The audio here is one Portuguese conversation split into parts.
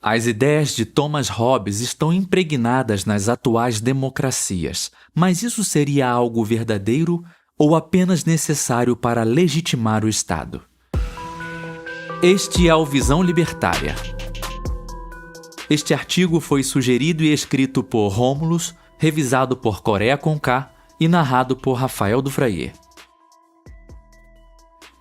As ideias de Thomas Hobbes estão impregnadas nas atuais democracias, mas isso seria algo verdadeiro ou apenas necessário para legitimar o Estado? Este é o Visão Libertária. Este artigo foi sugerido e escrito por Rômulus, revisado por Coreia Conká e narrado por Rafael Dufrayer.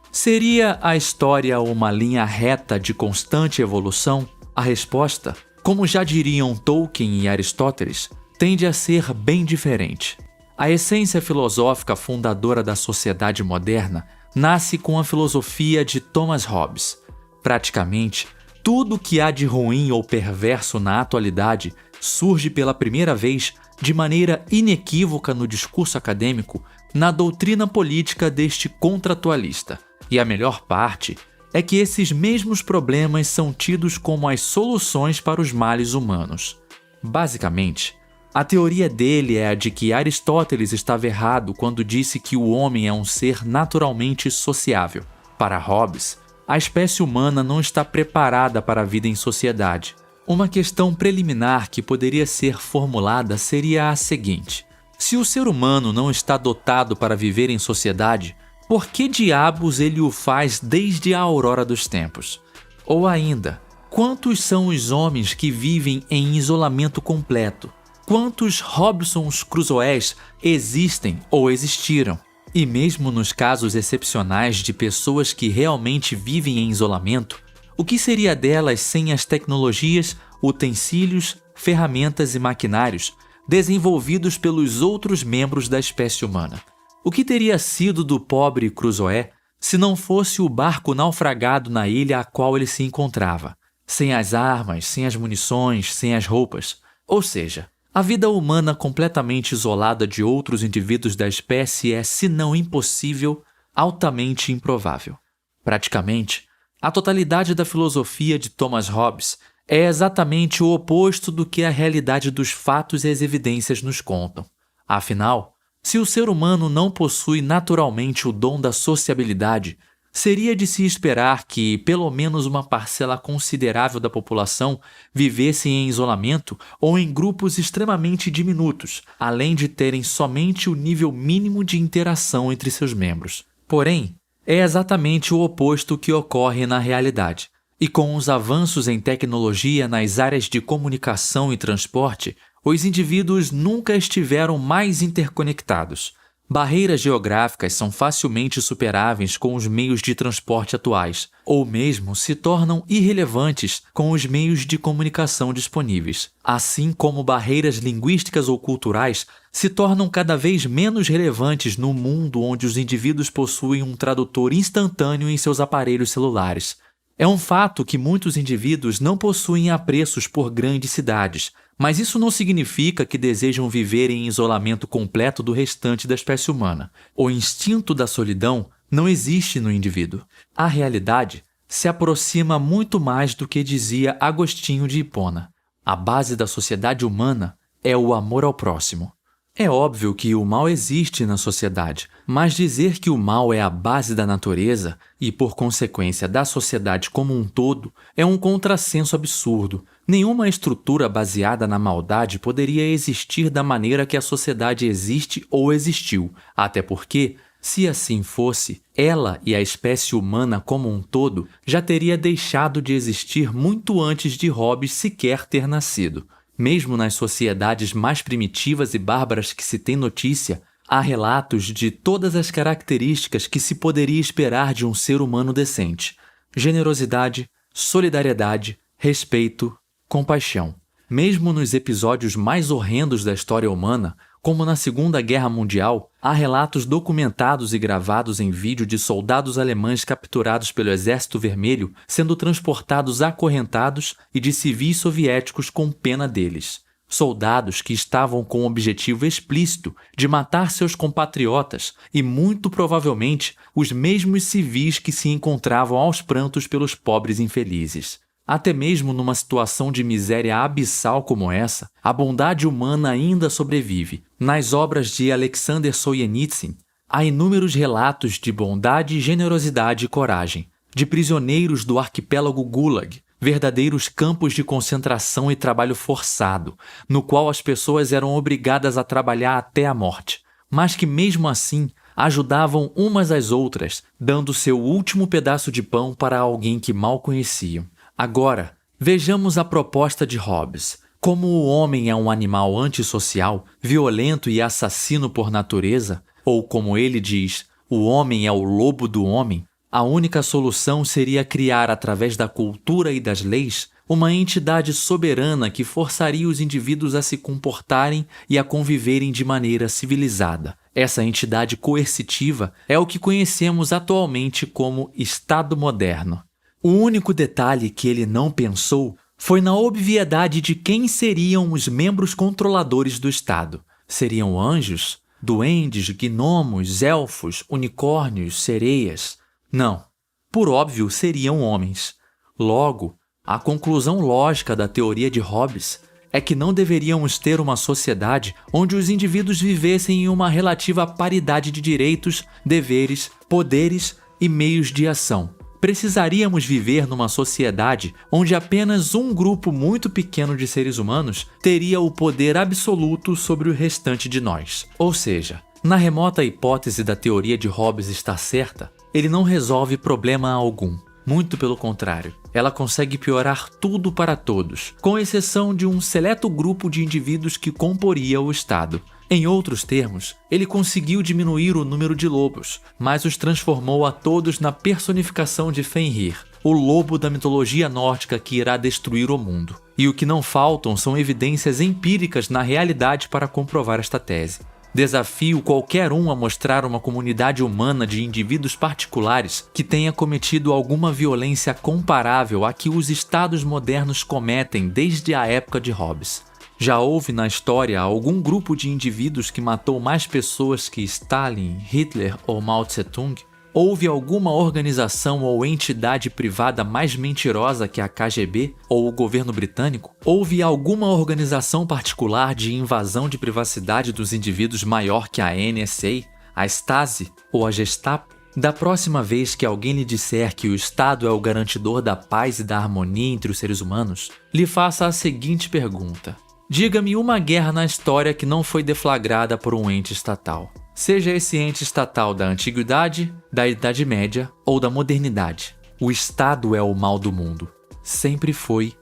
Seria a história uma linha reta de constante evolução? A resposta, como já diriam Tolkien e Aristóteles, tende a ser bem diferente. A essência filosófica fundadora da sociedade moderna nasce com a filosofia de Thomas Hobbes. Praticamente, tudo que há de ruim ou perverso na atualidade surge pela primeira vez de maneira inequívoca no discurso acadêmico, na doutrina política deste contratualista. E a melhor parte é que esses mesmos problemas são tidos como as soluções para os males humanos. Basicamente, a teoria dele é a de que Aristóteles estava errado quando disse que o homem é um ser naturalmente sociável. Para Hobbes, a espécie humana não está preparada para a vida em sociedade. Uma questão preliminar que poderia ser formulada seria a seguinte: se o ser humano não está dotado para viver em sociedade, por que diabos ele o faz desde a aurora dos tempos? Ou ainda, quantos são os homens que vivem em isolamento completo? Quantos Robinsons Crusoés existem ou existiram? E mesmo nos casos excepcionais de pessoas que realmente vivem em isolamento, o que seria delas sem as tecnologias, utensílios, ferramentas e maquinários desenvolvidos pelos outros membros da espécie humana? O que teria sido do pobre Crusoé se não fosse o barco naufragado na ilha a qual ele se encontrava? Sem as armas, sem as munições, sem as roupas. Ou seja, a vida humana completamente isolada de outros indivíduos da espécie é, se não impossível, altamente improvável. Praticamente, a totalidade da filosofia de Thomas Hobbes é exatamente o oposto do que a realidade dos fatos e as evidências nos contam. Afinal, se o ser humano não possui naturalmente o dom da sociabilidade, seria de se esperar que pelo menos uma parcela considerável da população vivesse em isolamento ou em grupos extremamente diminutos, além de terem somente o nível mínimo de interação entre seus membros. Porém, é exatamente o oposto que ocorre na realidade. E com os avanços em tecnologia nas áreas de comunicação e transporte, os indivíduos nunca estiveram mais interconectados. Barreiras geográficas são facilmente superáveis com os meios de transporte atuais, ou mesmo se tornam irrelevantes com os meios de comunicação disponíveis. Assim como barreiras linguísticas ou culturais se tornam cada vez menos relevantes no mundo onde os indivíduos possuem um tradutor instantâneo em seus aparelhos celulares. É um fato que muitos indivíduos não possuem apreços por grandes cidades, mas isso não significa que desejam viver em isolamento completo do restante da espécie humana. O instinto da solidão não existe no indivíduo. A realidade se aproxima muito mais do que dizia Agostinho de Hipona. A base da sociedade humana é o amor ao próximo. É óbvio que o mal existe na sociedade, mas dizer que o mal é a base da natureza e, por consequência, da sociedade como um todo, é um contrassenso absurdo. Nenhuma estrutura baseada na maldade poderia existir da maneira que a sociedade existe ou existiu, até porque, se assim fosse, ela e a espécie humana como um todo já teria deixado de existir muito antes de Hobbes sequer ter nascido. Mesmo nas sociedades mais primitivas e bárbaras que se tem notícia, há relatos de todas as características que se poderia esperar de um ser humano decente: generosidade, solidariedade, respeito, compaixão. Mesmo nos episódios mais horrendos da história humana, como na Segunda Guerra Mundial, há relatos documentados e gravados em vídeo de soldados alemães capturados pelo Exército Vermelho sendo transportados acorrentados e de civis soviéticos com pena deles. Soldados que estavam com o objetivo explícito de matar seus compatriotas e, muito provavelmente, os mesmos civis que se encontravam aos prantos pelos pobres infelizes. Até mesmo numa situação de miséria abissal como essa, a bondade humana ainda sobrevive. Nas obras de Alexander Solzhenitsyn, há inúmeros relatos de bondade, generosidade e coragem, de prisioneiros do arquipélago Gulag, verdadeiros campos de concentração e trabalho forçado, no qual as pessoas eram obrigadas a trabalhar até a morte, mas que mesmo assim ajudavam umas às outras, dando seu último pedaço de pão para alguém que mal conheciam. Agora, vejamos a proposta de Hobbes. Como o homem é um animal antissocial, violento e assassino por natureza, ou como ele diz, o homem é o lobo do homem, a única solução seria criar, através da cultura e das leis, uma entidade soberana que forçaria os indivíduos a se comportarem e a conviverem de maneira civilizada. Essa entidade coercitiva é o que conhecemos atualmente como Estado moderno. O único detalhe que ele não pensou foi na obviedade de quem seriam os membros controladores do Estado. Seriam anjos, duendes, gnomos, elfos, unicórnios, sereias? Não. Por óbvio, seriam homens. Logo, a conclusão lógica da teoria de Hobbes é que não deveríamos ter uma sociedade onde os indivíduos vivessem em uma relativa paridade de direitos, deveres, poderes e meios de ação. Precisaríamos viver numa sociedade onde apenas um grupo muito pequeno de seres humanos teria o poder absoluto sobre o restante de nós. Ou seja, na remota hipótese da teoria de Hobbes estar certa, ele não resolve problema algum. Muito pelo contrário, ela consegue piorar tudo para todos, com exceção de um seleto grupo de indivíduos que comporia o Estado. Em outros termos, ele conseguiu diminuir o número de lobos, mas os transformou a todos na personificação de Fenrir, o lobo da mitologia nórdica que irá destruir o mundo. E o que não faltam são evidências empíricas na realidade para comprovar esta tese. Desafio qualquer um a mostrar uma comunidade humana de indivíduos particulares que tenha cometido alguma violência comparável à que os estados modernos cometem desde a época de Hobbes. Já houve na história algum grupo de indivíduos que matou mais pessoas que Stalin, Hitler ou Mao Tse-tung? Houve alguma organização ou entidade privada mais mentirosa que a KGB ou o governo britânico? Houve alguma organização particular de invasão de privacidade dos indivíduos maior que a NSA, a Stasi ou a Gestapo? Da próxima vez que alguém lhe disser que o Estado é o garantidor da paz e da harmonia entre os seres humanos, lhe faça a seguinte pergunta. Diga-me uma guerra na história que não foi deflagrada por um ente estatal. Seja esse ente estatal da Antiguidade, da Idade Média ou da Modernidade. O Estado é o mal do mundo. Sempre foi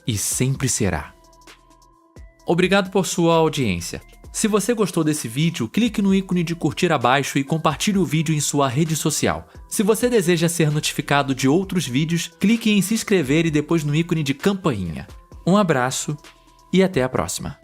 e sempre será. Obrigado por sua audiência. Se você gostou desse vídeo, clique no ícone de curtir abaixo e compartilhe o vídeo em sua rede social. Se você deseja ser notificado de outros vídeos, clique em se inscrever e depois no ícone de campainha. Um abraço e até a próxima.